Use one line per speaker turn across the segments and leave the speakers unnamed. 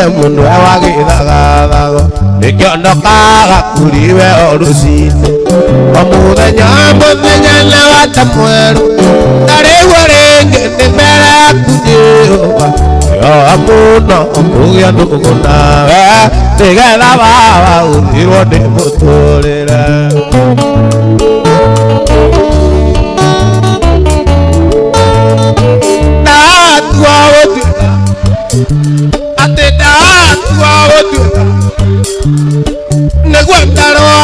mundu wagithagathagwo nikiondokaga kuriwe orucini omuthenya na watamweru tarĩguo rĩngĩ nĩ mbere yaku Jehova yoa mũno kũgĩa ndũgũ nawe nĩgetha baba ũthirwo nĩ mũtũrĩre ndatua gũtuĩka atĩ ndatua gũtuĩka nĩguo ndarũa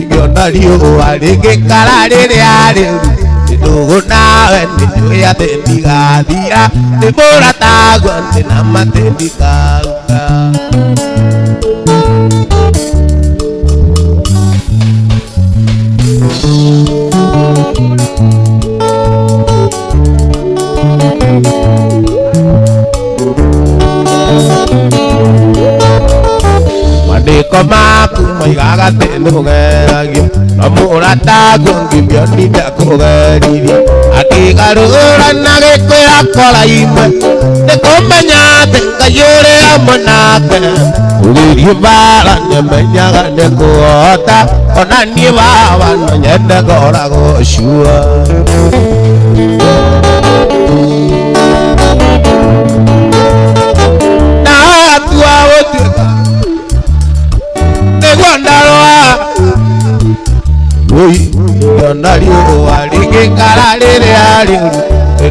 ingĩona riũa rĩngĩkara rĩrĩa rĩuru ndũgũ nawe nĩnjũĩ atĩ ndigathira nĩ mũratagwo ndĩna matĩ ndikauga mandĩko maku moigaga atĩ nĩũgeragio no mũratagwo ngĩmĩoni ndakũgerithia akĩgarũra na gĩkwĩra kora imwe nĩkũmenya atĩ Ngai ũrĩ hamwe nake ũgĩthiĩ mbara nĩmenyaga nĩkũhota ona niĩ baba no nyende ngoragwo cua ndatua gũtuĩka nĩguo ndarũa yona riũa rĩngĩkara rĩrĩa rĩuru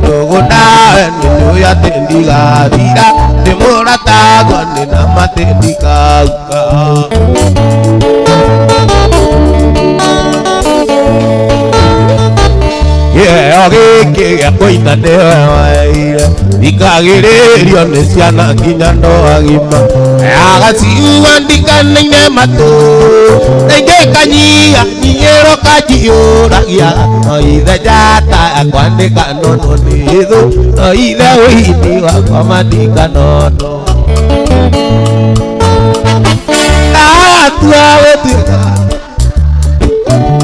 ndũgũ nawe nĩnjũĩ atĩ ndigathira nĩ mũratagwo ndĩna matĩ ndikauga kĩheo gĩkĩ gĩa kũina nĩwewaire ndikagĩrĩrio nĩ ciana nginya ndo agima agaciuga ndikanaine matũ rĩngĩ kanyia nyiĩro kanjiũragia no ithe njata yakwa ndĩkanono nĩ thũ no ithe ũini wakwa mandikanono ndatua gũtuĩka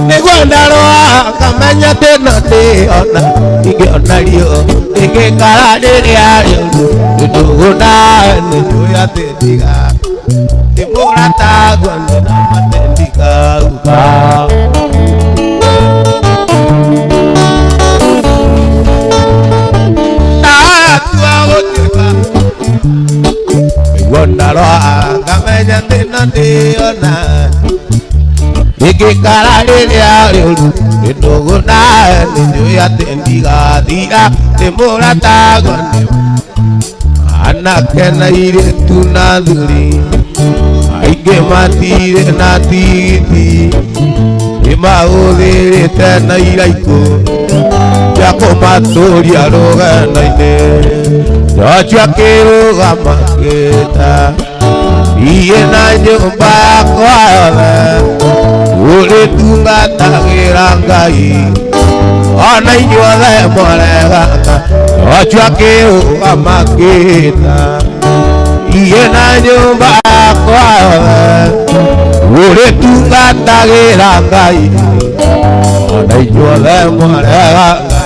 nĩguo ndarũa ngamenya atĩ no ndĩona ingĩona riũa rĩngĩkara rĩrĩa rĩuru ndũgũ nawe nĩnjũĩ atĩ nĩ mũratagwo ndĩna matĩ ndikauga ndatua gũtuĩka nĩguo ndarũa ngamenya atĩ no ndĩona rĩngĩkara rĩrĩa rĩuru ndũgũ nawe nĩnjũĩ atĩ ndigathira nĩ mũratagwo anake na airĩtu na athuri aingĩ matirĩ na tigiti nĩmahũthĩrĩte na iraikũ cia kũmatũria rũgendo-inĩ Joshua akĩrũgama akĩĩta iye na nyũmba yakwa yothe ũrĩtungatagĩra Ngai ona inyuothe mũreganga Joshua akĩrũgama akĩĩta iye na nyũmba yakwa yothe ũrĩtungatagĩra Ngai ona inyuothe mũreganga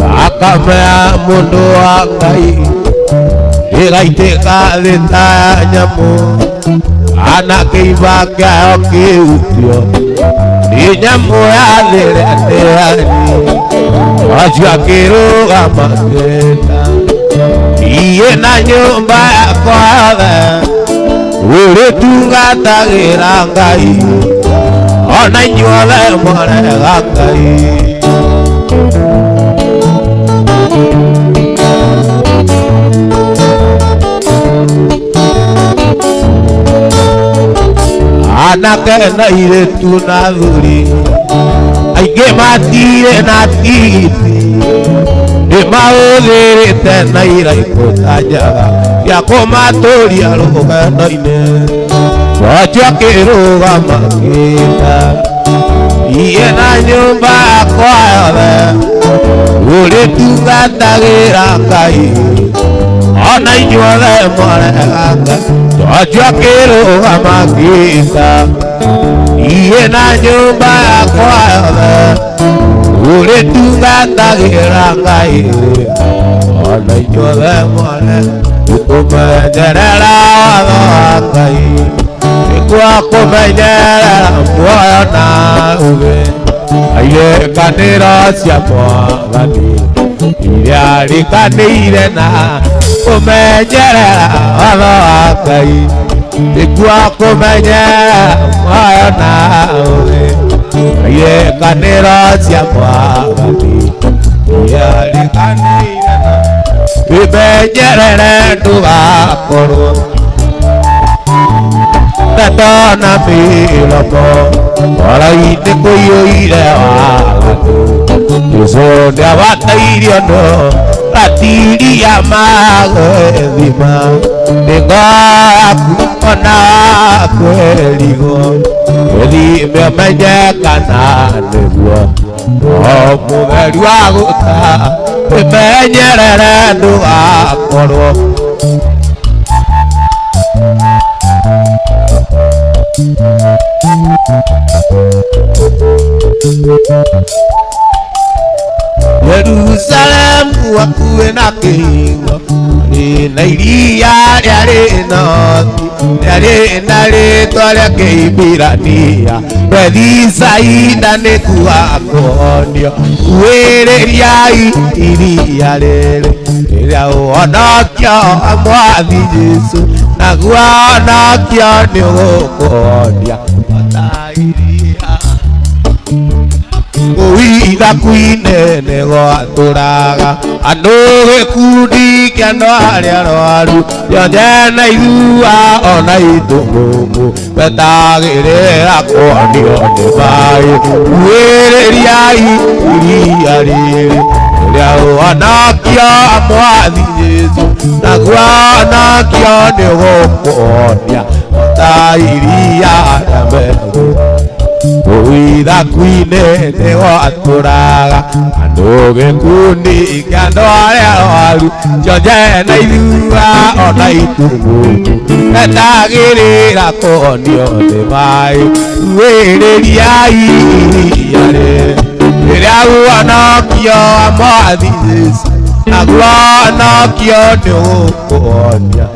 thakame ya mũndũ wa Ngai ĩgaitĩka thĩ ta ya nyamũ anake iba kĩayo kĩhutio nĩ nyamũ yathĩre ndĩani Joshua akĩrũgama akĩĩta iye na nyũmba yakwa yothe ũrĩtungatagĩra Ngai ona inyuothe mũrega Ngai anake na airĩtu na athuri aingĩ matirĩ na tigiti nĩmahũthĩrĩte na iraikũ ta njaga cia kũmatũria rũgendo-inĩ Joshua akĩrũgama akĩĩta iye na nyũmba yakwa yothe ũrĩtungatagĩra Ngai ona inyuothe mwaregaga twajua kĩrũgama gĩta iye na nyũmba yakwa yothe ũrĩtungatagĩra Ngai ona inyuothe mware nĩkũmenyerera watho wa Ngai nĩguo kũmenyerera muoyo na ũgĩ irĩkanĩro cia Mwathani iria rĩkanĩire na kũmenyerera watho wa Ngai nĩguo kũmenyerera muoyo na ũgĩ irĩkanĩro cia Mwathani iria rĩkanĩire na wĩmenyerere ndũgakorwo ndona mĩromo wara-inĩ kũiyũire waganu Jesũ nĩabatairio no ratiria magethima nĩgo yaku ona kwĩrigwo wĩthime ũmenye kana nĩguo o mũtheri wa gũta wĩmenyerere ndũgakorwo Jerusalemu wakuwe na kĩhingo na iria rĩarĩ nothi rĩarĩ na rĩtwa rĩa Kĩhibirania Bethisaida nĩkuga kũhonio kuhĩrĩriai iria rĩrĩ rĩrĩa ũhonokio wa Mwathi Jesũ naguo ũhonokio nĩũgũkũhonia ota iria ithaku-inĩ nĩgwatũraga andũ gĩkundi kĩa andũ arĩa arwaru yothe na ithua ona itũngũngũ betagĩrĩra kuonio nĩ Ngai kuhĩrĩriai iria rĩrĩ rĩrĩa ũhonokio wa Mwathi Jesũ naguo ũhonokio nĩũgũkũhonia ota iria rĩa mbegũ ithaku-inĩ nĩgwatũraga andũ gĩkundi kĩa andũ arĩa arwaru yothe na ithua ona itũngũngũ betagĩrĩra kuonio nĩ Ngai kuhĩrĩriai iria rĩrĩ rĩrĩa ũhonokio wa Mwathi Jesũ naguo ũhonokio nĩũgũkũhonia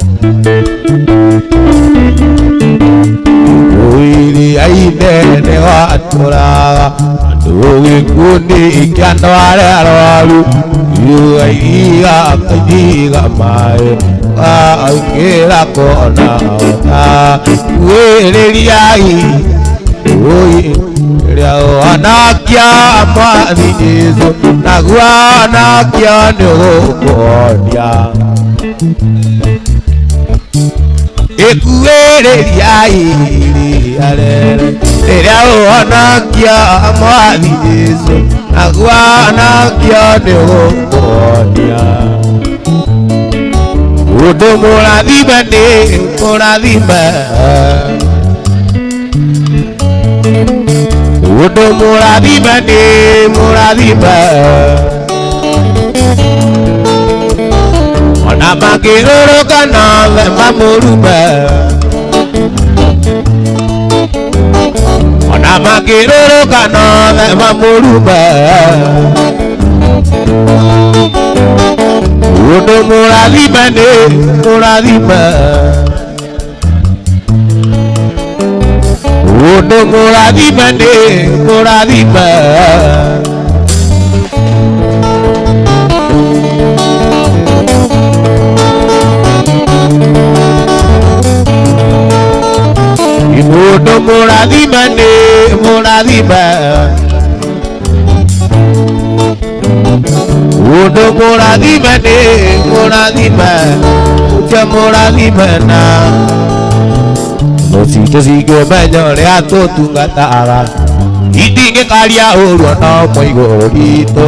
iria-inĩ nĩgwatũraga andũ gĩkundi kĩa andũ arĩa arwaru iria kainyiga maĩ gaingĩra kona ota kuhĩrĩriai rĩrĩa ũhonokio wa Mwathi Jesũ naguo ũhonokio nĩũgũkũhonia ikuhĩrĩriai iria rĩrĩ rĩrĩa ũhonokio wa Mwathi Jesũ naguo ũhonokio nĩũgũkũhonia ũndũ mũrathime nĩ mũrathime ũndũ mũrathime nĩ mũrathime ona mangĩrũrũka nawe mamũrume ona mangĩrũrũka nawe mamũrume ũndũ mũrathime nĩ mũrathime ũndũ mũrathime nĩ mũrathime mũndũ mũrathime nĩ mũrathime mũndũ mũrathime nĩ mũrathime ũcio mũrathime na tũtingĩmenya ũrĩa tũtungataga itingĩkaria ũruo no mũigũ witũ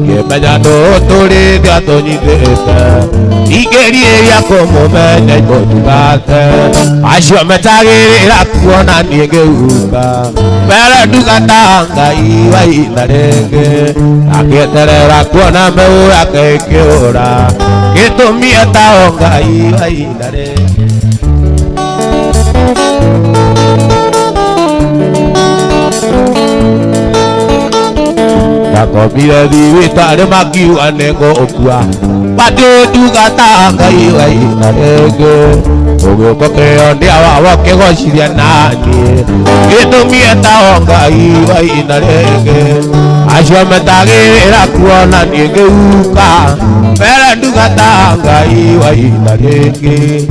Mejano tore dia toni deta Igeri ya como mene kodugate Asho metagere la kuona niege uka Mera dugatanga iwa inarege Aketere la kuona meura keke ora Keto mieta onga iwa inarege Kabira diwita de magiu anengo okua Pade dugata ngai wai narege Ogo koke onde awa ke goshiria nani Keto mieta ngai wai narege Asho metage era kuona niege uka Pera dugata ngai wai narege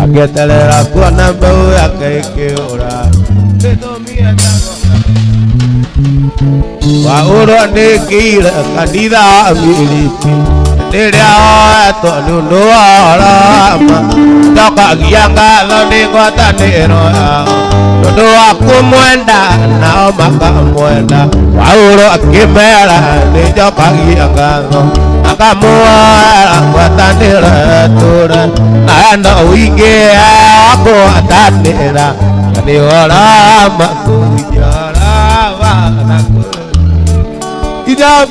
Aketelera kuona mbeu ya keke ora Keto mieta wa uro ne kira kanida miliki nerea to nundo arama toka gianga lone kota nero nundo akumwenda na makamwenda wa uro akimera ne toka gianga akamwera kota nero tura naenda winge ako atanera ni ora makujara wa Idam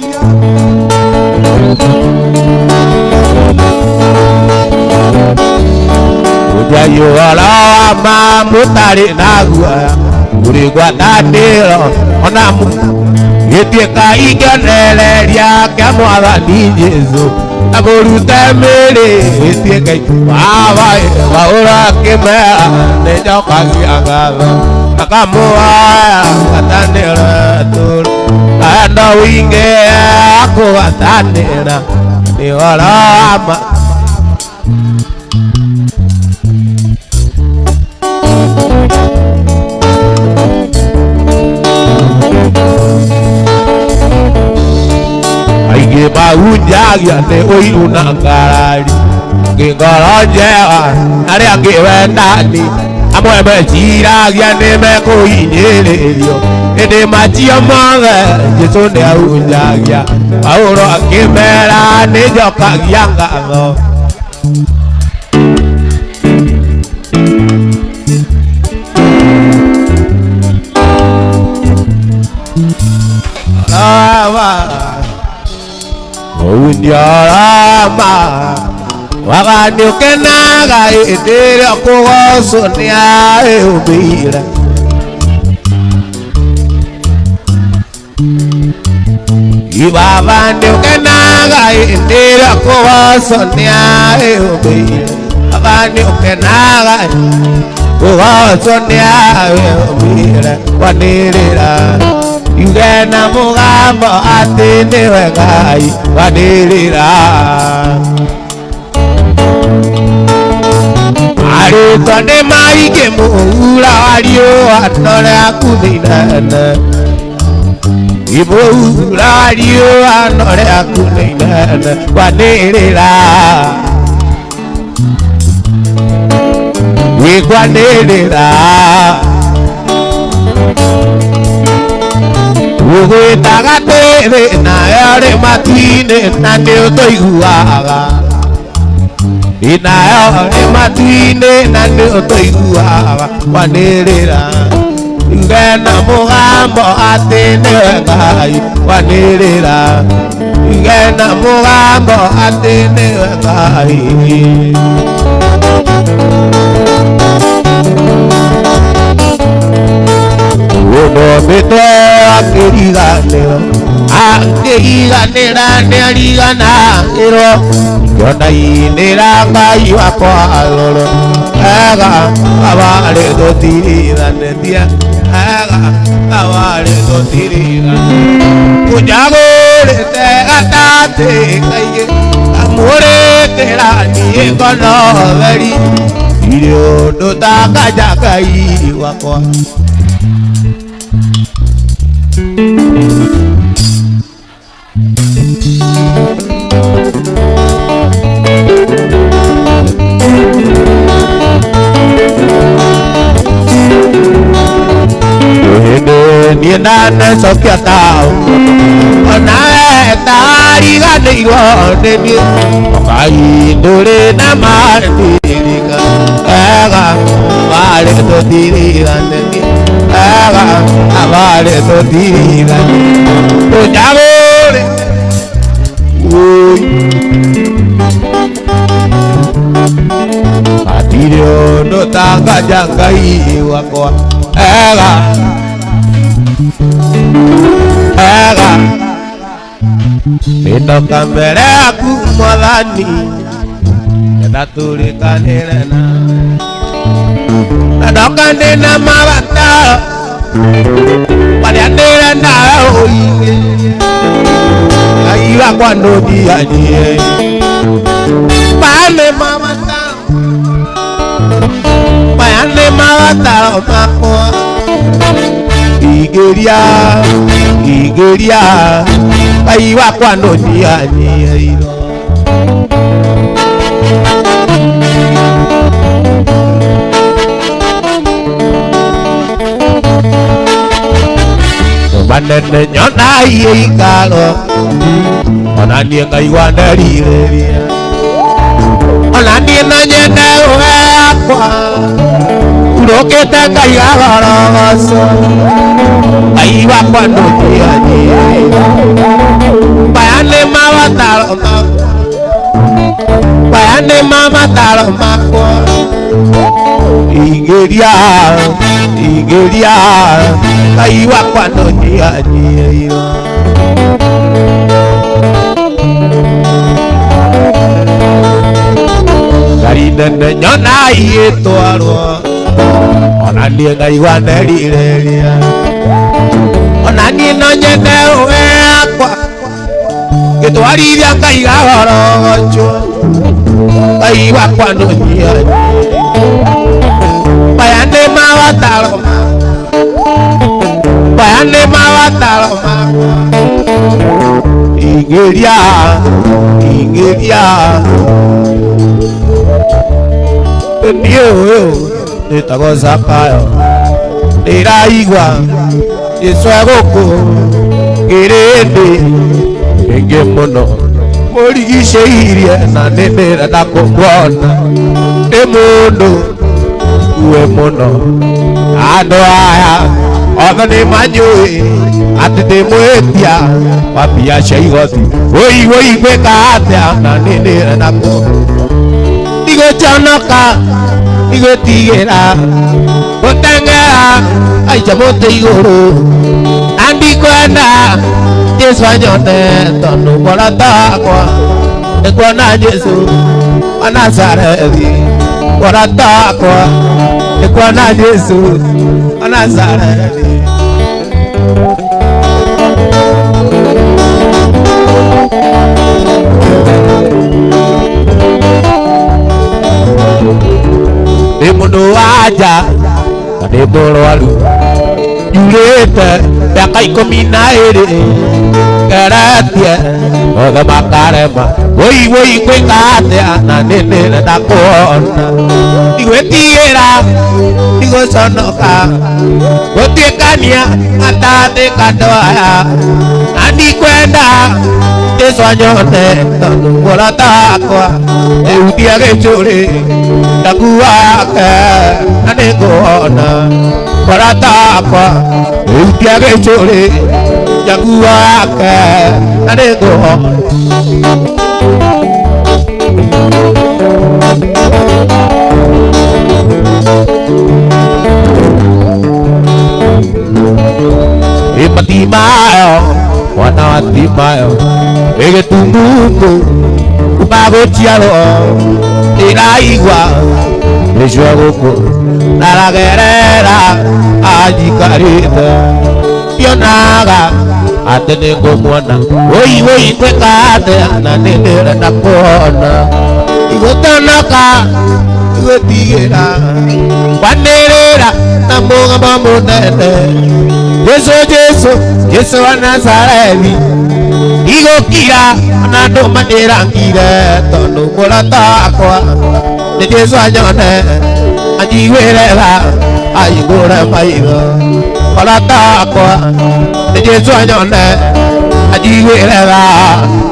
Ujayo ala ma mutari nagua Uri gua dadero onamu Yetie ka iganele ria kamo ala ni Yesu Aboru temere yetie ka Wawa ora kemera ne joka giagalo Akamoa katanera tur Anda winge aku katanera ni orama Aige baujagia ne oi unangarari Ngoroje ari agewendani Amwebe chiragia neme kuinyererio Ede machio mothe Jesu ne aunjagia Auro akimera nejoka giangatho Rama Undiarama Wagani ukenaga edere kugoso ni ae ubira Ibaba ni ukenaga edere kugoso ni ae ubira Wagani ukenaga kugoso ni ae ubira Wanirira Yugena mugambo atinde wegai Wanirira Arito ne maike muura ario anore akuninana Imuura ario anore akuninana Wanirira Wikwanirira Ugwitaga tere na yare matine na neotoiguaga Inayo matine na neotoiguaga Wanirira Ngena mugambo atinde wegai Wanirira Ngena mugambo atinde wegai Uno mito akiriganero Akiriganera neriganero Yona inera ngai wakwa loro Ega abare do tirirane dia Ega abare do tirirane Ujagore te atate kaye Amore te rani kono veri Iyo do takaja kai wakwa Niendane sokia tao Onae tari Iga neigo neni Okai dore na maririga Ega Vale to diriga neni Ega Vale to diriga neni Ojagore Uy Matirio no tanga janga iwako Ega Ega Nitoka mbele aku mwadhani Yataturika Nadoka nina mawata Waliandira na oinge Aiwa kwa nodi ajie Pane mawata Pane mawata omakwa Igeria Aiwa kwa nodi ajie Manene nyona ikalo Onanie ngaiwa nerireria Onanie nanyene uwekwa Urokete ngaigagorogoso Aiwa kwa nutiani Bayane mamataro makwa Igeria Aiwa kwa nutiani Garinene nyona ietwarwa Onanie ngaiwa nerireria Onanie nanyene uwekwa Gitwarithia ngaigagorogocho Aiwa kwa nutiani Bayane mawataro makwa Igeria Ndiyo Nitago Zakayo Niraigwa Yesu agoko Girende Enge mono Morigishe irie Na nenera nakongona Emondo Uwe mono Ando aya Oga ni manjui Atete mwetia Wapia shaigoti Woi kweka atea Na nenera nakongona Digo chanoka Digo tigera Otengera Aicha mote igoro Andi kwenda Yesu anyone Tonu kwa takwa Ekwana Yesu Anazarethi Kwa takwa Ekwana Yesu Anazarethi Mundu waja Kade murwaru Yurete Miaka 12 Keretie Othe makarema Woi kwikatea Na nenere ndakuona Igwetigera Igoconoka Gutiekania Atate kandoaya Andi kwenda Yesu anyone Tondu ngora takwa Eutia gicuri Ndakuwake Na nikuona Ngora takwa Eutia gicuri Ndakuwake Na nikuona Imatimayo Wana watimayo Ege tunguku Umagotiaro Iraigwa Yesu agoko Naragerera Ajikarita Yonaga Atenengo mwana Woi kwekate Na nenere nakona Igotanaka Igotigera Wanerera Namunga mamunene Yesu wa Nazarethi Igokira Nando manirangire Tondu ngora takwa Ni Yesu anyone Anjigwirera Aigure maigo Ngora takwa Ni Yesu anyone ajiwera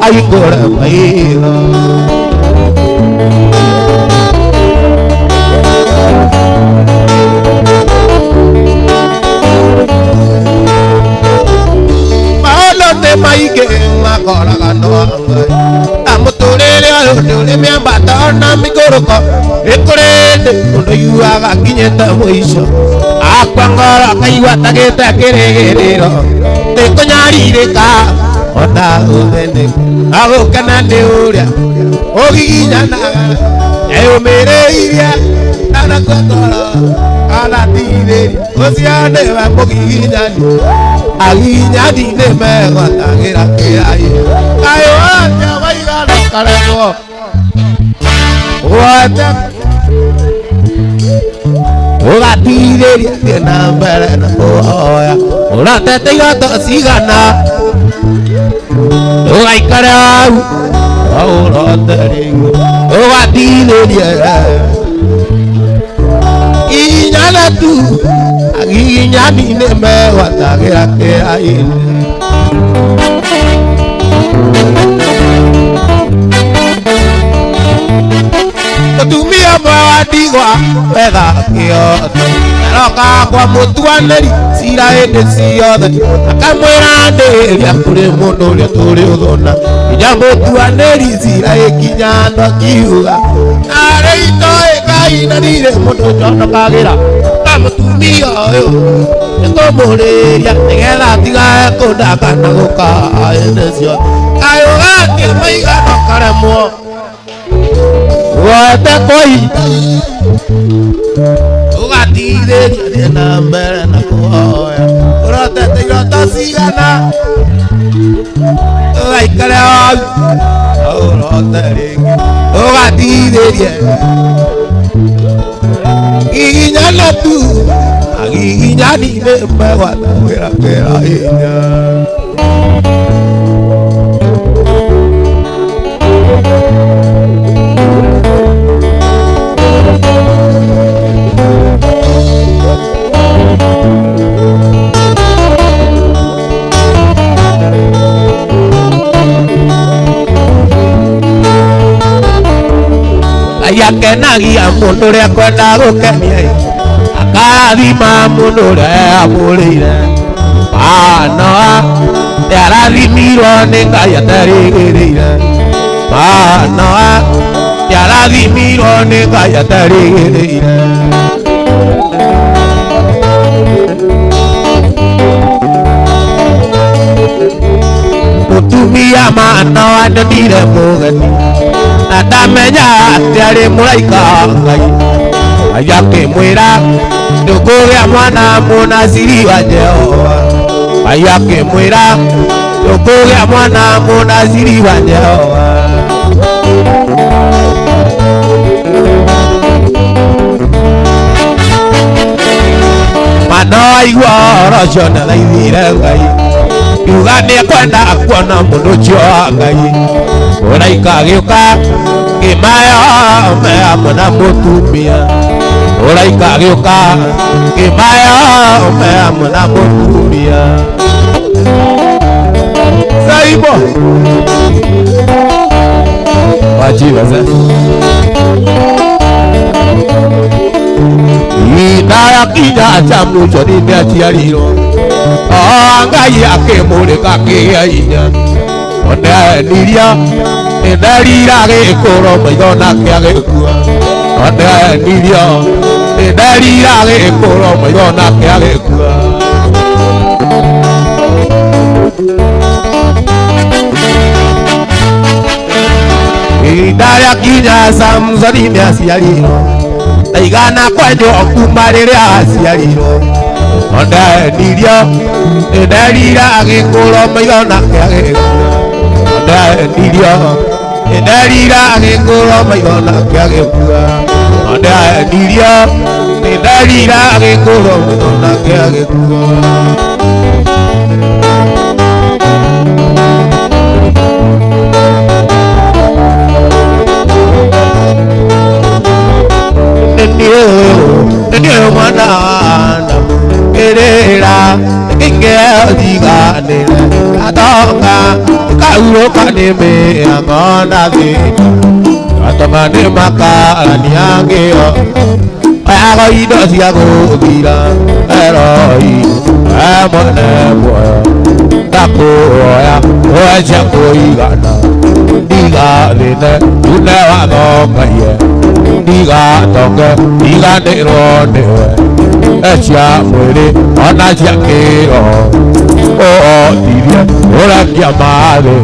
ayikora mairo maolote maige makora kano amuturere alodole miambata na migoroko ekorende undo yuaga kinyeta mwisho akwangora kaiwa tageta keregerero tekonyarire ona udene ago kanande uria oginyana ayo mereiria ana kokoro ala tire osiane ba moginyani aginyani ne mego tagira kiai ayo anya baiga karego wata ora tire na mbere na oya ora tete gato sigana ora ikarau ora teringo ora tire inyana tu aginyani ne mego tagira kiai tumia mawadigwa wega kioto roka kwa mutuaneri sira ende ciothe akamwira nderia kuri mundu uria turi uthona inya mutuaneri sira ikinya ndo kiuga are itoe kaina nire mundu jono kagira na mutumia uyu nikumuriria nigetha tigae kundakana guka ende ciothe kayugatia maigano karemwo wate koi ugatire na mbere na kuoya urote tirota sigana ugaikare urote ringi ugatire iginyana tu agiginyani ne mbewata wira kera inya ayakenagia mundu ria kwenda gukenia akathima mundu ria amurire Noa yarathimirwo ni Ngai atarigirire Noa yarathimirwo ni Ngai atarigirire mutumia Noa ndonire mugeni na ndamenya ati ari muraika Ngai ayakimwira ndukugĩa mwana munaziri wa Jehova ayakimwira ndukugĩa mwana munaziri wa Jehova Manoa igua ũhoro na thaithire Ngai yuga nĩ kwenda kuona mũndũ ũcio wa Ngai mũraika agĩũka ngĩmaya hamwe na mũtumia mũraika agĩũka ngĩmaya hamwe na mũtumia Saibo wajibaze Indaya kinya chamu choni bia chiariro Ngai akĩmũrĩka kĩgĩa hinya Ona niria ndarira gĩkũro maitho nake agĩkua Ona niria ndarira gĩkũro maitho nake agĩkua Indaya kinya Samsoni nĩaciarirwo Ndaigana kwenjwo kuma rĩrĩa aciarirwo Ona niria ndarira gĩkũro maitho nake agĩkua Ona niria ndarira gĩkũro maitho nake agĩkua Ona niria ndarira gĩkũro maitho nake agĩkua Ndio mwana wana erera ingeo diganire atonga kani me angona de atamane makala niangeo ago ido siago gira eroi amone boya tako ya oja koigana diga lene unewa dokaye diga tonge diga nerone echa mwere onaja kero o diria ora chiamare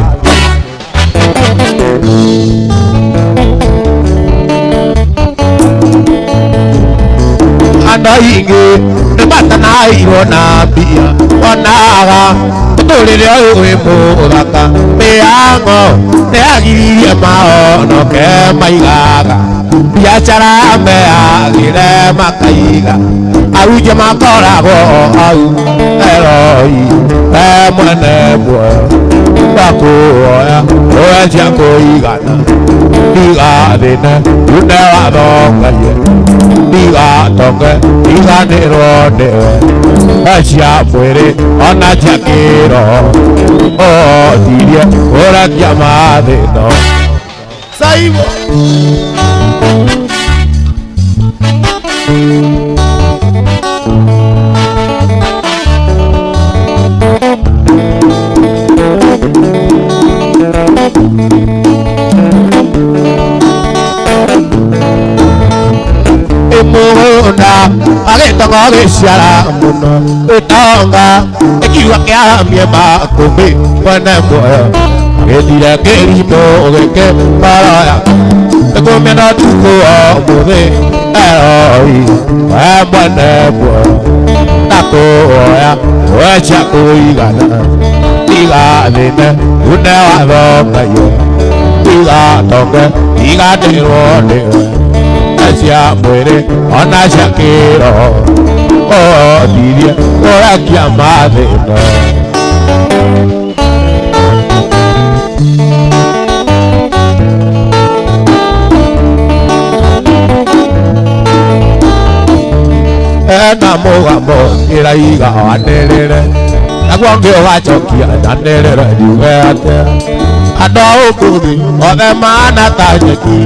anainge nebatana irona bia onaga tulile owe muraka meango neagirie maono ke maigaga biachara meagire makaiga auje makorago au eroi emwene bwe bakuoya oeja kuigana diga thine unewa thongaye diga tonge iganirwo niwe ecia mwiri ona jakiro otirie urakia mathino saibo Munda agetonga geciara muno itonga ikiuga kiamie makumi mwene muoyo githire kirimo gike maraya ikumena tuku omuthi eroi we mwene muoyo nakuoya wecha kuigana iga thine une wathongaye iga tonge iganirwo niwe ecia mwiri ona jakiro otirie urakia mathino ena mugambo iraiga wanirire naguo ngiugacokia nyanirire njuge atia andå a å kå thä othe mana ta nyeki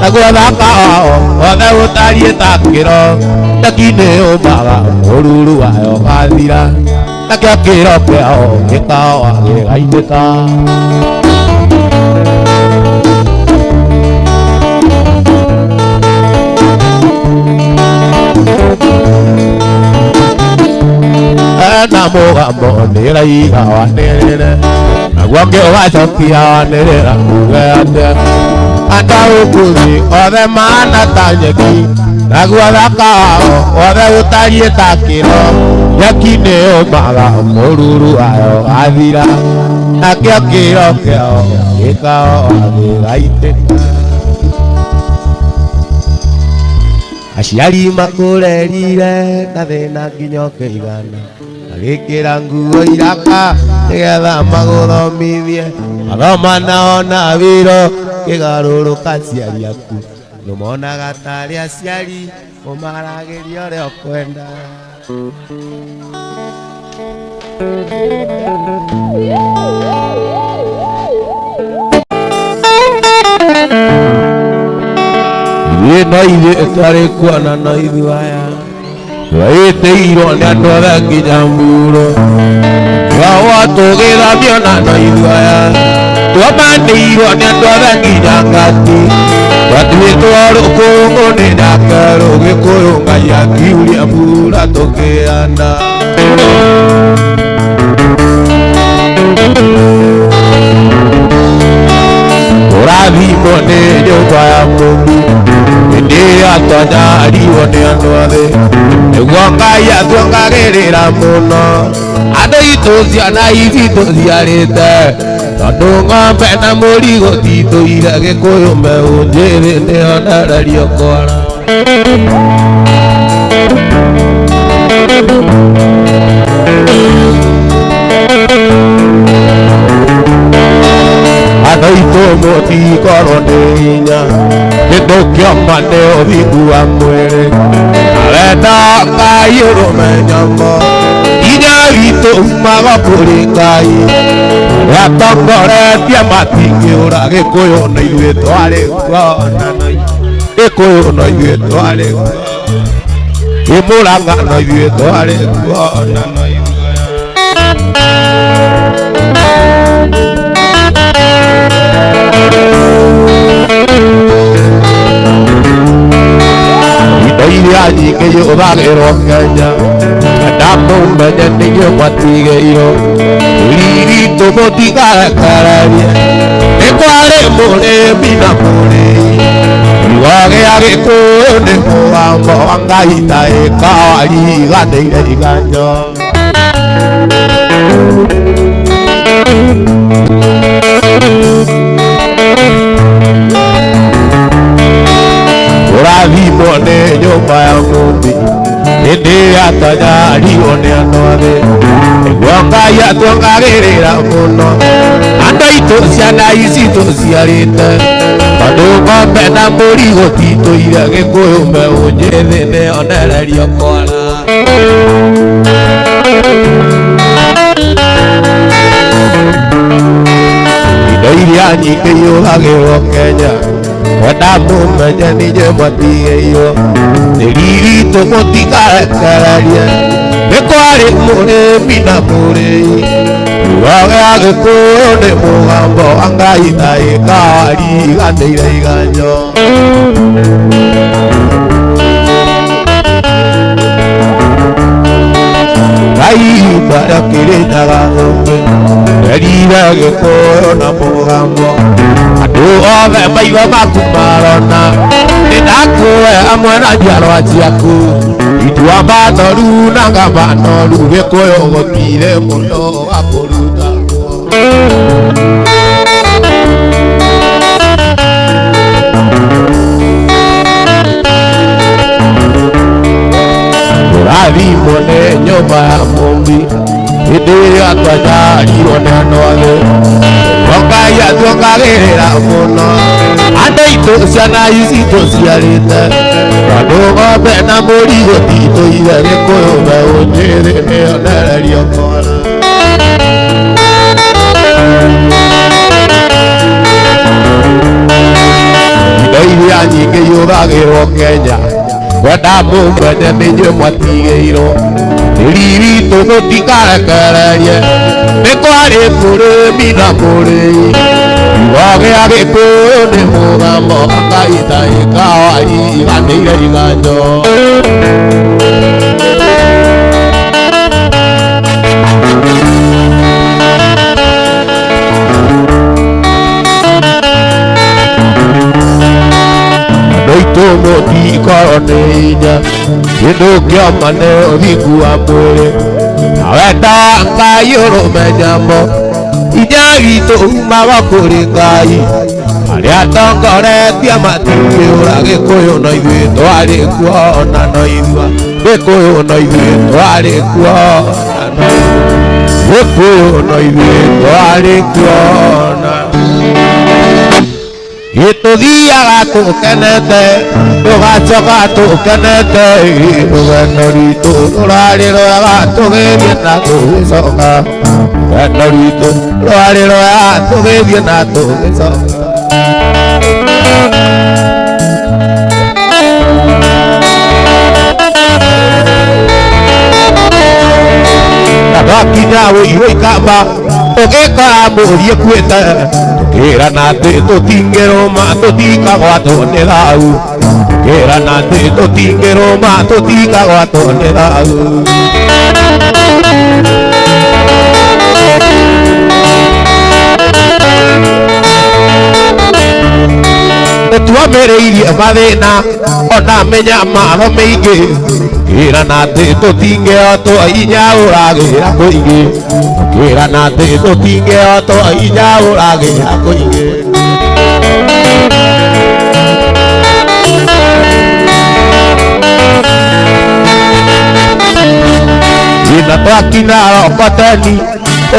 naguo thaka wao othe gå tariä ta kä ro nyeki nä å mbaga må ruru wayo gathira nakio kä ro kä ao gä kaoa gä gainä ka ena må gambo nä raiga wanä rä re naguo ugacokia wanirira kuge atia andå a gå kå thä othe mana ta nyeki naguo thaka wao othe gå tariä ta kä ro nyeki nä å mbaga må ruru wayo gathira nakio kä ro kä ao gä kao agä gaitä aciari makå rerire na thä na nginya å kä igana agikira nguo iraka nigetha maguthomithie mathoma nao na wiro kigaruruka ciari aku numonaga tari aciari umaragiria uria ukwenda no ithe twari kuona no ithuaya twaĩtĩirwo nĩ andũ othe nginya mburo twao tũgĩthamio na no ithuaya twamanĩirwo nĩ andũ othe nginya ngati twatuĩtwo rũkũngũ nĩ nake rũgĩkũyũ Ngai akiuria mbura tũkĩanda tũrathimwo nĩ nyũmba ya Mũngu hĩndĩ ĩrĩa twanyariirwo nĩ andũ othe nĩguo Ngai atuongagĩrĩra mũno andũ itũ ciana ici tũciarĩte tondũ ng'ombe na mũrigo titũire Gĩkũyũ mbeũ njĩthĩ nĩonererio kwara andũ itũ mũtikorwo nĩ hinya kĩndũ kĩoma nĩ ũthingu wa mwĩrĩ arenda Ngai ũrũme nyambo hinya witũ umaga kũrĩ Ngai ya tongoretie matingĩũra Gĩkũyũ na ithuĩ twarĩ kuona Gĩkũyũ na ithuĩ twarĩ Mũrang'a na ithuĩ twarĩ kuona indo iria nyingĩ yũthagĩrwo Kenya ndamũmenye nĩguo matigĩirwo riri tũmũtigarekererie nĩ kwarĩ mũrĩmi na mũrĩi kiugo gĩa Gĩkũyũ nĩ mũgambo wa Ngai ta ĩkawariganĩire iganyo ũrathimwo nĩ nyũmba ya mũmbi hĩndĩ yatanyariirwo nĩ andũ athĩ nĩguo Ngai atuongagĩrĩra mũno andũ aitũ ciana ici tũciarĩte tondũ ng'ombe na mbũri gũtitũire Gĩkũyũ mbeũ njĩthĩ nĩonererio kwara indo iria nyingĩ yũthagĩrwo Kenya ndamũmenye nĩguo matigĩirwo nĩ riri tũmũtigarekererie nĩ kwarĩ mũrĩmi na mũrĩi kiugo gĩa Gĩkũyũ nĩ mũgambo wa Ngai ta ĩkawariganĩire iganyo Ngai bara kĩrĩnyaga thũmbĩ erire Gĩkũyũ na mũgambo andũ othe maitho maku marona nĩndakuoya hamwe na njiarwa ciaku itua manoru na ngamanoru Gĩkũyũ gũtirĩ mũndũ wa kũruta ũrathimwo nĩ nyũmba ya mũmbi hĩndĩ ĩrĩa twanyarirwo nĩ andũ athĩ Ngai atuongagĩrĩra mũno andũ aitũ ciana ici tũciarĩte tondũ ng'ombe na mbũri gũtitũire Gĩkũyũ mbeũ njĩthĩ nĩonererio kwara indo iria nyingĩ yũthagĩrwo Kenya ndamũmenye nĩguo matigĩirwo nĩ riri tũmũtigarekererie nĩ kwarĩ mũrĩmi na mũrĩi kiugo gĩa Gĩkũyũ nĩ mũgambo wa Ngai ta ĩkawariganĩire iganyo andũ aitũ mũtikorwo nĩ hinya kĩndũ kĩoma nĩ ũthingu wa mwĩrĩ na wenda wa Ngai ũrũmenyamo hinya witũ umaga kũrĩ Ngai arĩa atongoretie matingĩũra Gĩkũyũ na ithuĩ twarĩ kuona no ithua Gĩkũyũ na ithuĩ twarĩ kuona Gĩkũyũ na ithuĩ twarĩ kuona gĩtũthiaga tũkenete tũgacoka tũkenete rũgendo rwitũ rũrarĩ rwega tũgĩthiĩ na tũgĩcoka rũgendo rwitũ rũrarĩ rwega tũgĩthiĩ na tũgĩcoka twakinya wũirũ ikamba tũgĩkora mũriĩ ĩkuĩte tũkĩrana atĩ tũtingĩrũma tũtikagwatwo nĩ thau tũkĩrana atĩ tũtingĩrũma tũtikagwatwo nĩ thau nĩtuomĩrĩirie mathĩna ona mĩnyamaro mĩingĩ tũkĩrana atĩ tũtingĩhotwo hinya ũragĩra kũingĩ tũkĩrana atĩ tũtingĩhotwo hinya ũragĩra kũingĩ ĩna twakinya Rokoteni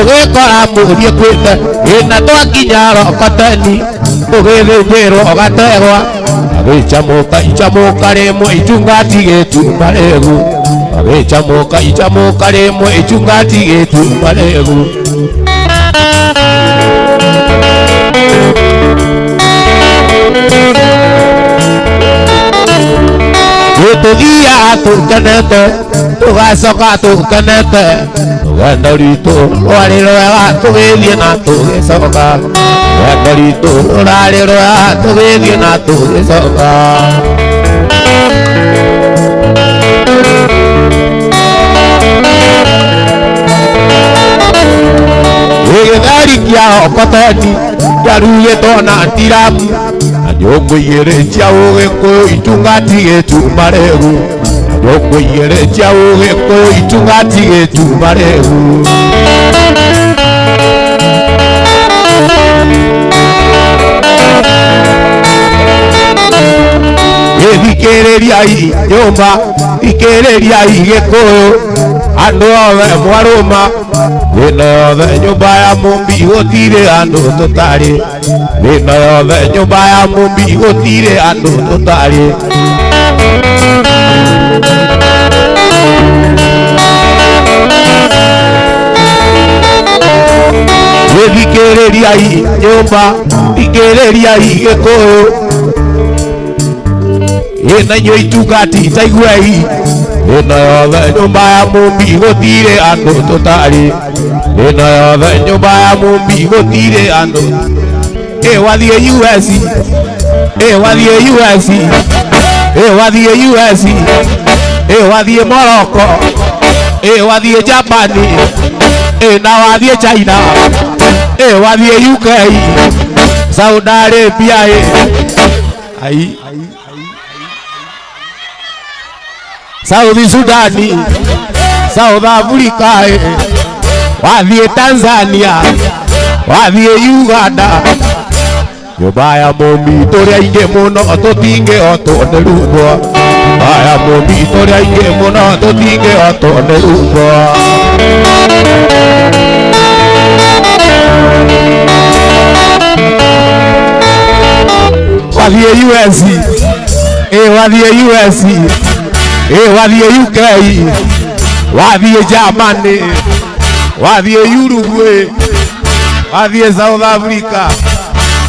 ũgĩkora mũriĩ ĩkuĩte ĩna twakinya Rokoteni ũgĩthĩnjĩrwo gategwa agĩcamũka icamũka rĩmwe icungati gĩtumba rĩgu agĩcamũka icamũka rĩmwe icungati gĩtumba rĩgu tu guía tu canete, tu gasoca tu canete, tu gandorito, ore roa tu viena tu gasoca, gandorito, ore roa tu viena tu gasoca. Dari kia opatani, daruye tona tiram. Yoko yere chao eko itungati etumaregu. Yoko yere chao eko itungati etumaregu. Querería ahí, yomba, y querería ahí eko. Ando de muaroma, vino de nyumba mumbigo tire ando totari. Vino de nyumba mumbigo tire ando totari. Y querería ahí, yomba, y querería ahí eko. Ena yo itugati taiguai. Ena va nyumba mumbigo tire ando totari. Ena va nyumba mumbigo tire ando. Wadi US. Wadi US. Wadi US. Wadi Morocco. Wadi Japan. Na wadi China. Wadi UK. Saudi Arabia. Ai Saudi Sudani, South Africa, wadhi Tanzania, wadhi Uganda. Yobaya mombi toria inge mono totinge otone rubo. Baya mombi toria inge mono totinge otone rubo. Wadhi US, wadhi US. Wadhi UK, wadhi Germany, wadhi Uruguay, wadhi South Africa,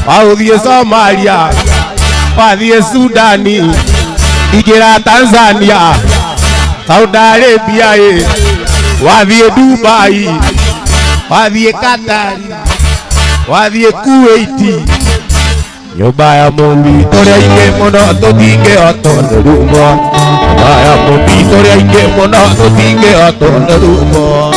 wadhi Somalia, wadhi Sudani, igera Tanzania, Saudi Arabia, wadhi Dubai, wadhi Qatar, wadhi Kuwait. Yobaya mombi toria inge mono totinge otone rubo. Yobaya mombi toria inge mono totinge otone rubo.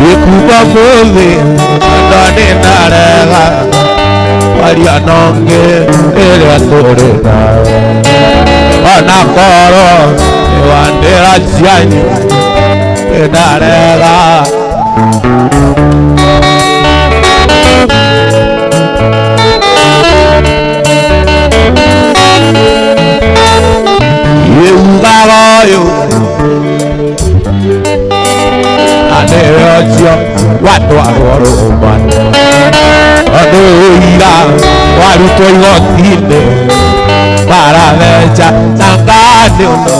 Yekuba mole andane narega. Maria nonge ere torena ana koro ewandera jiani enarega yeugarayo aneojo watu aroromana Adoira, waruto igotine, para veja, tangane uno.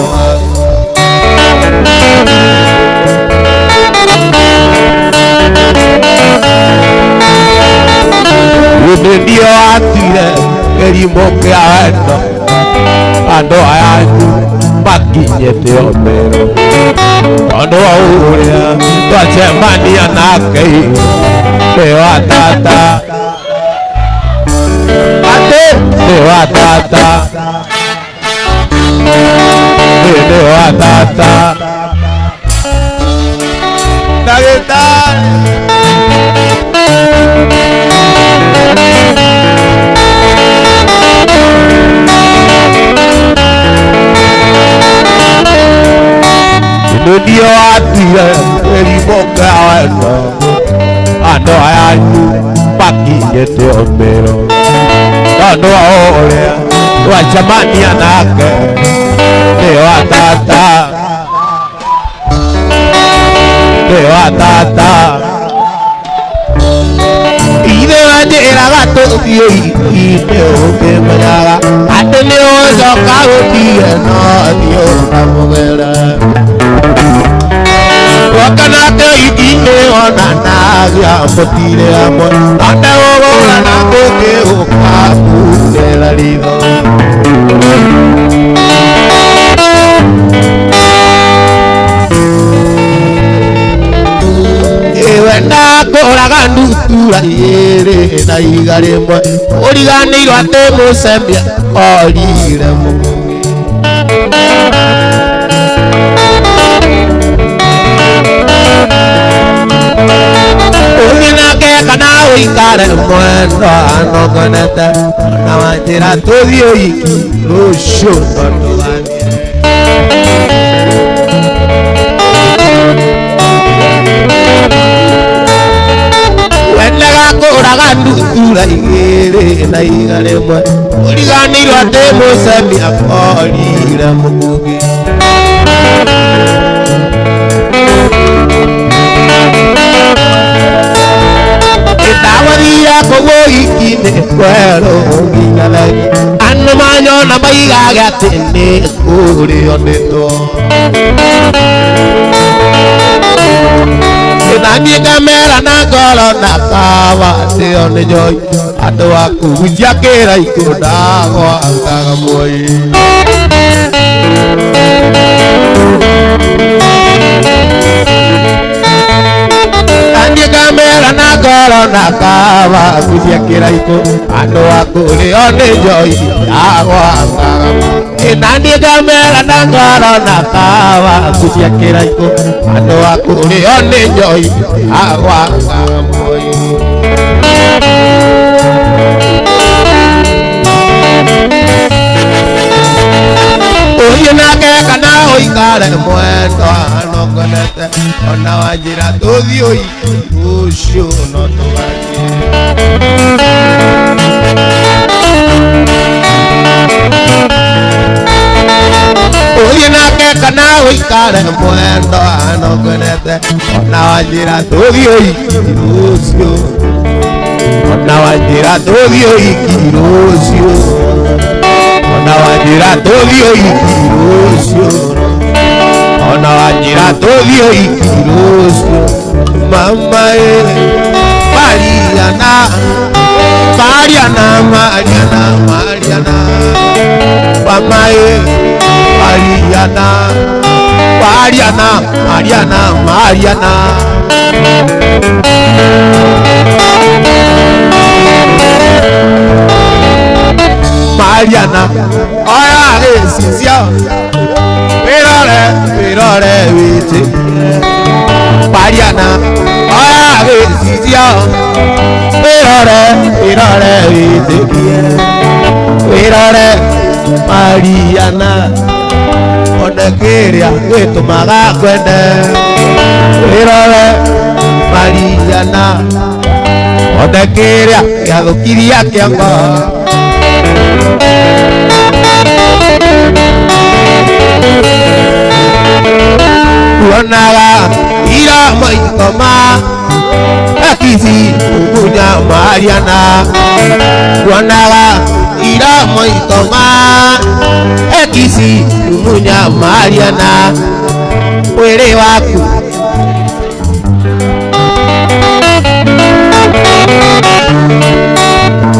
Umendio atire, erimoke aendo, ando ayanyu, makinyete omero. Ando aurea, tuachemani anakei, pewa tata. Dewa tata, dewa tata, Nagetan. Indio atire, erimoke aendo, ando ayanyu, makinyete omero. Ando aolea, wachamani anake, dewa tata, dewa tata. Ide wajera gato, ide dio amogera wakanate ikine ona nagia motire amo ande ogora na koke okapundela lido wenda koraga ndutura yere na igaremwe origanirwo ate musembia orire mukungi uginake kana uikare mwendo anogonete na wanjira tuthio iki rucio tonduganie koraga ndutura igere na igaremwe origanirwo ate musembia orire mukungi itawaria kowo ikine kwero nginyalagi anu manyo na maigaga tene kuri onito nani kamera na golo na kawa de on joy ado aku ujakera ikoda go angaka boy nani kamera na golo na kawa ujakera iko ado aku de on joy ago angaka nani kamera na golo na kawa ujakera iko ado aku de on joy ago angaka boy oyenake kana oikare mwendo anogonete ona wanjira tuthio ucio no tuganie oyenake kana oikare mwendo anogonete ona wanjira tuthio ucio ona wanjira tuthio ucio ona wanjira tuthio ikirucio ona wanjira tuthio ikirucio mama Mariana Mariana Mariana Mariana mama Mariana Mariana Mariana Mariana Mariana, ora esizia, perore vite. Mariana, ora esizia, perore vite. Perore Mariana, onekeria wetu magakwende. Perore Mariana, onekeria yagukiria kiango. Kuonaga ira maikoma akisi umunya Mariana kuonaga ira maikoma akisi umunya Mariana were waku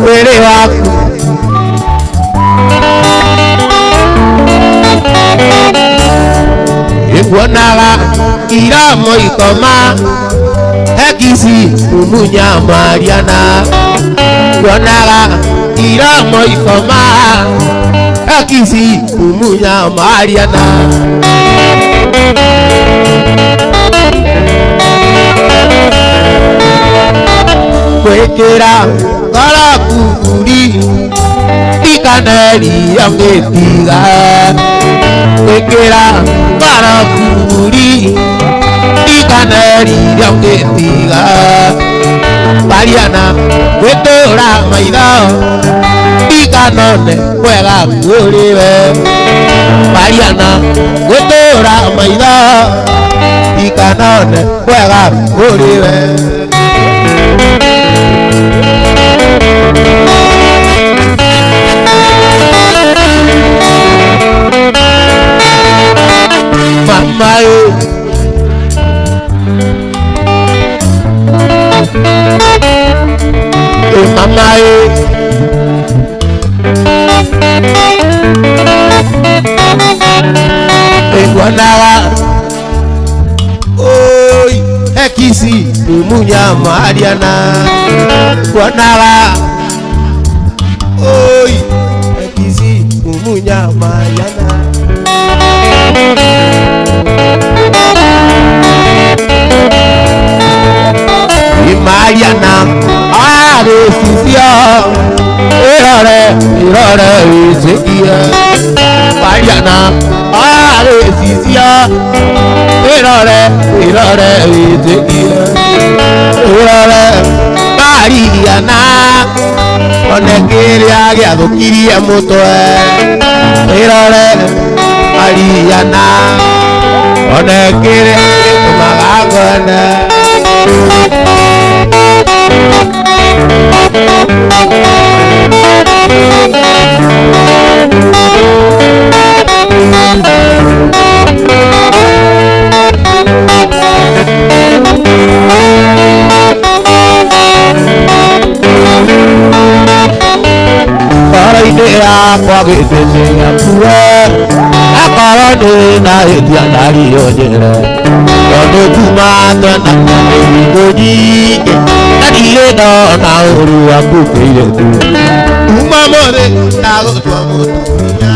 were waku kuonaga ira moikoma hekisi umunya Mariana kuonaga ira moikoma hekisi umunya Mariana kwekera ngara kuguri ikaneri yangetiga kwekera ngara kuguri ikaneri yangetiga Mariana wetora maitho ikanone kwega kuriwe Mariana wetora maitho ikanone kwega kuriwe Wanaga oi ekisi umunya mariana wanaga oi ekisi umunya mariana Mariana are sisia irore isikia Mariana are sisia irore isikia irore Mariana onekiria giathukirie mutwe irore Mariana onekiria tumagagone idea kwa gitenya kuwe akoro na edia dari ojere odo kuma tona ngoji adire do na oru akukire tu umamore tago twamutunya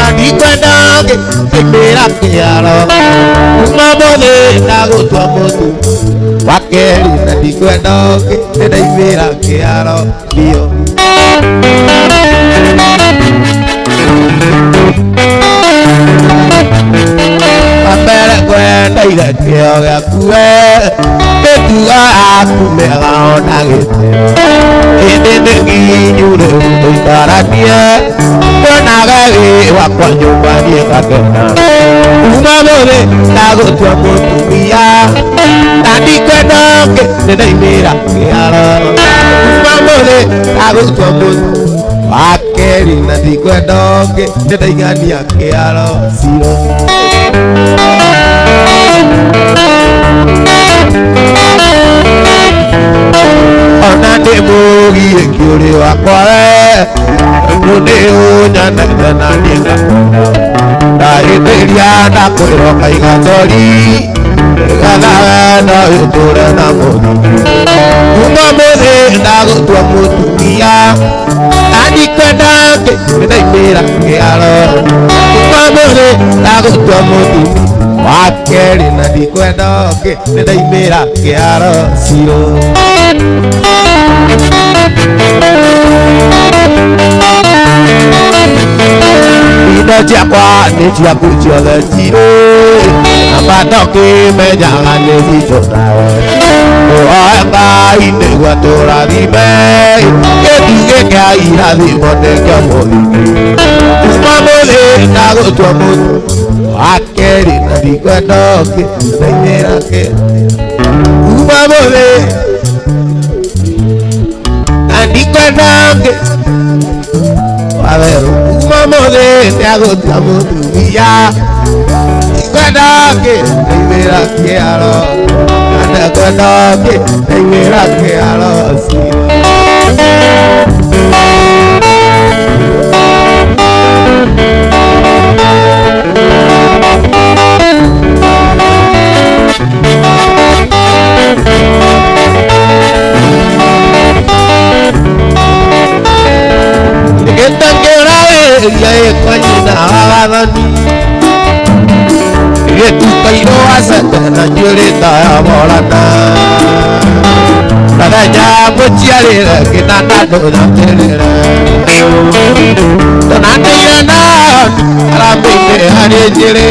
adikwenda ke tekera kiaro umamore tago twamutu wakeri adikwenda ke tedaimera kiaro bio Apere kwenda ile kio ya kuwe betua akumela onagete ende nginyure utaratie kona gawe wakwa nyumbani kakena umamore tago twa mutumia tandi kwenda ke nedaimira kiaro umamore tago twa mutumia Akeri na dikwedoke nedaigania kiaro siro Onande mugi ekiuri wakware Nune unyana na ninga Daiteria na kuiroka igatori Ganawe na yuture na mugi Umamure na gutua mutumia Adikwenda ke nedaimira kiaro Umamure na gutua mutumia Wakeri na dikwenda ke nedaimira kiaro siro Ida jakwa ne jaku jole tiro Abadoke mejanga ne bijotawe Oanga ine watora rime Keduge kai hadi mone kamoli Umamole nago tuamutu Akeri na dikwedoke nedaimira ke Umamole Andikwedoke A ver, umamole te hago tamutuya Ikwedoke nedaimira kiaro Andikwedoke nedaimira kiaro na nyurita ya morana Nada ya muchiarira kinana dona terira Dona tiyana arambinde hanejire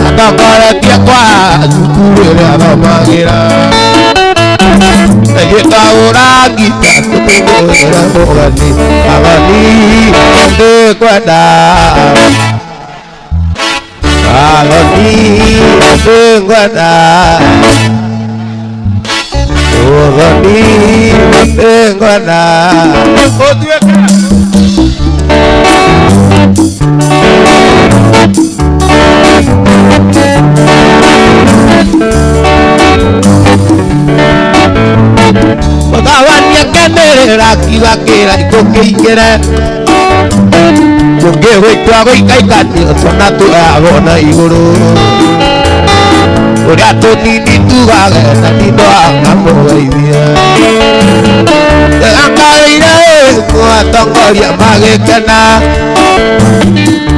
Akakara tia kwa zukuwele aramagira Najeta uragi takutuwele mogani Agani ande kweda Agani ande Agani ande Pagawan ya kamera kiwa kera iko keikera Porque hoy tú hago y caicate, sona tu hago na igoro. Ora tu ni tu haga, ni no haga mo idea. Anga ira ko atongo ya mage kana.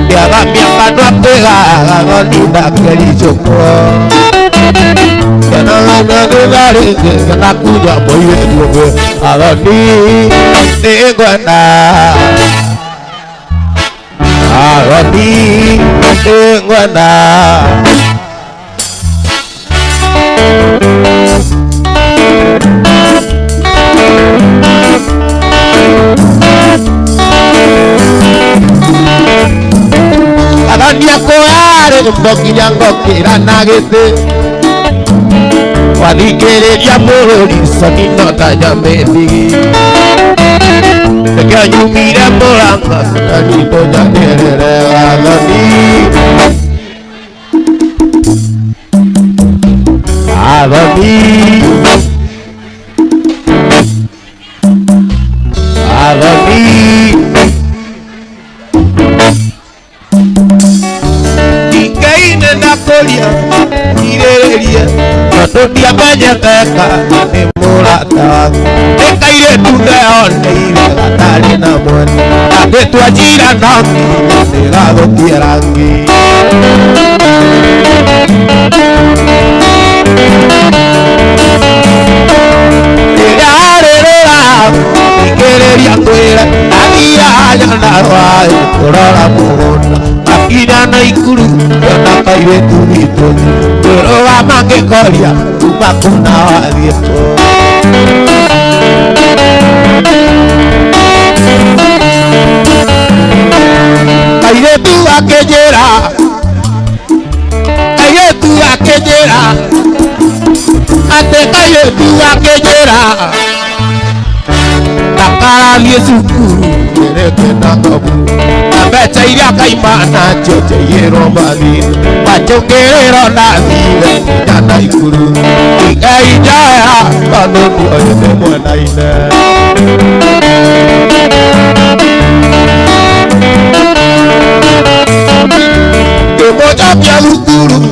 Ya va mi mano a pegar, no ni da queri choco. Ya no de dare que la cuya voy a luego a dormir tengo nada. A dormir tengo nada. Adania coare un poquillo que era naguete. Wali querer amor y soni nota ya me di. Te que ayu mira moranga, ni to ya querer a dormir. A dormir. Y caína na colia, ireria. No dia banyak kekak ni murata. Ekaire tu leon ni gatari namun. Ade tu ajira nanti ni gado tirangi. Querería había ganado por la mona. Aquí ya no hay curu, ya no cae tu mito. Pero vamos que coria, tu vacuna va a diezmo. Caire tu aquellera, caire tu aquellera, ante caire tu aquellera. Takara liesukuru mereke nakabu abecha iria kaimana choche yero bali pachongerero nazile jana ikuru ikaijaya kando tuoyene mwana ine kemoja pia lukuru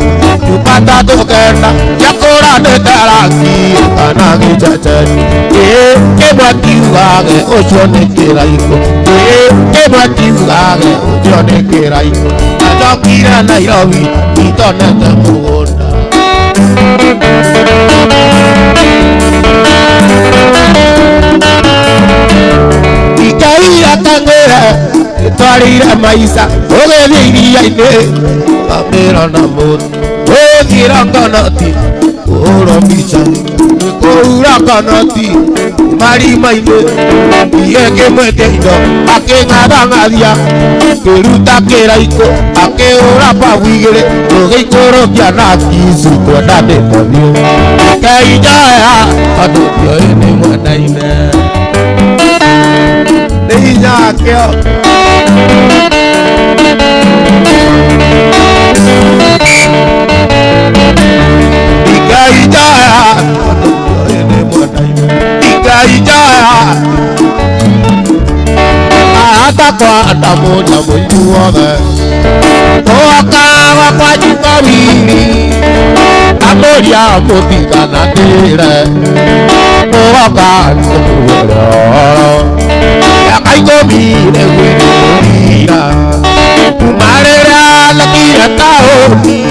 yupata tokenda yakora de taraki kanagi chache Kematiugage oshone keraiko. Kematiugage oshone keraiko. Ajokira Nairobi itonete mugunda. Ikaira tangere twarira maisa ogeriria ine amera namut ogira kanati oro bichani Ura kanati mari maine yeke meteino ake ngadangadia keruta keraiko ake ora pawigere oge koro pianaki suto dade tonio kaijaya adu yoene mwanaine neija keo ikaijaya Ikaijaya hata kwa damu na mjuaga Oaka kwa jikawiri Amoria motika na tire Oaka nikuwero Yakaigomire wikuwira Umarera lakira taoni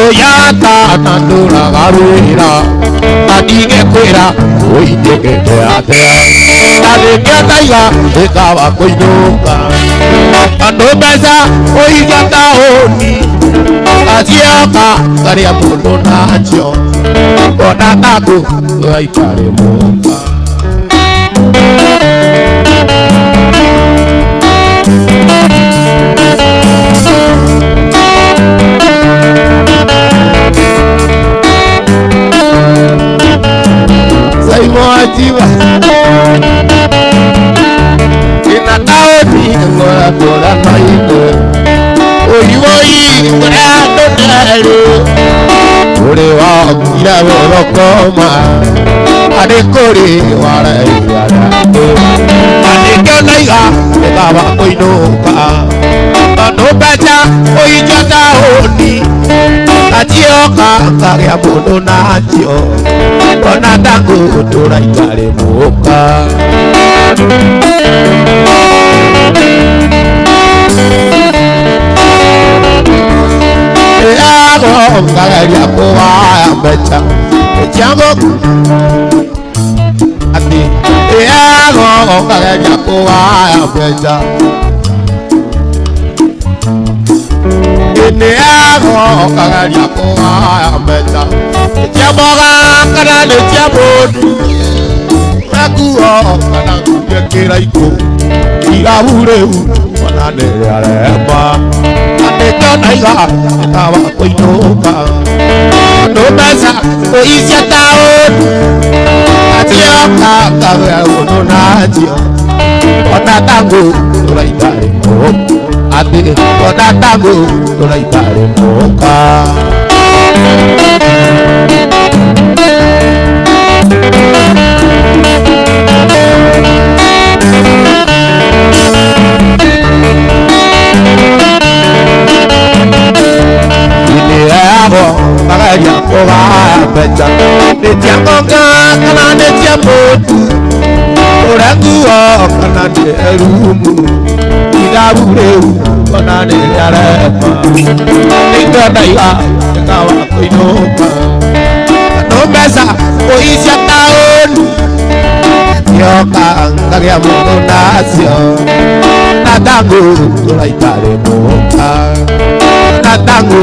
Oyata nandura garwira Adige kwera oiteke atea Adekia taiga ekawa koinuka Anobeza oigata honi Asiaka karia mundo nacho Ona taku aikare muka Moajiwa ina taoni ngora tora maiko oyiwoyi ngora tonale ore wa kira rokoma adekore wara yara adekelaiga ekaba koinoka no baja oijata oni atioka kagya bono natio ona tango tora igare moka eago kagya kowa becha ejango ati eago kagya kowa becha eago kagya kowa becha jamoga kana de jabodu nakuo kana kekera iko irabure kana de arema atona iga tawa koinoka no mesa oisia taon atioka kawe ono natio ona tango toraitare mo ate ona tango toraitare moka Kagaya kowa becha netiamoga kana netiamotu oraguo kana nerumu idabuleu kana nerema nitodaiga kawa koinoka no mesa oisia taon yoka kagaya mundo nasio natango tolaitare moka natango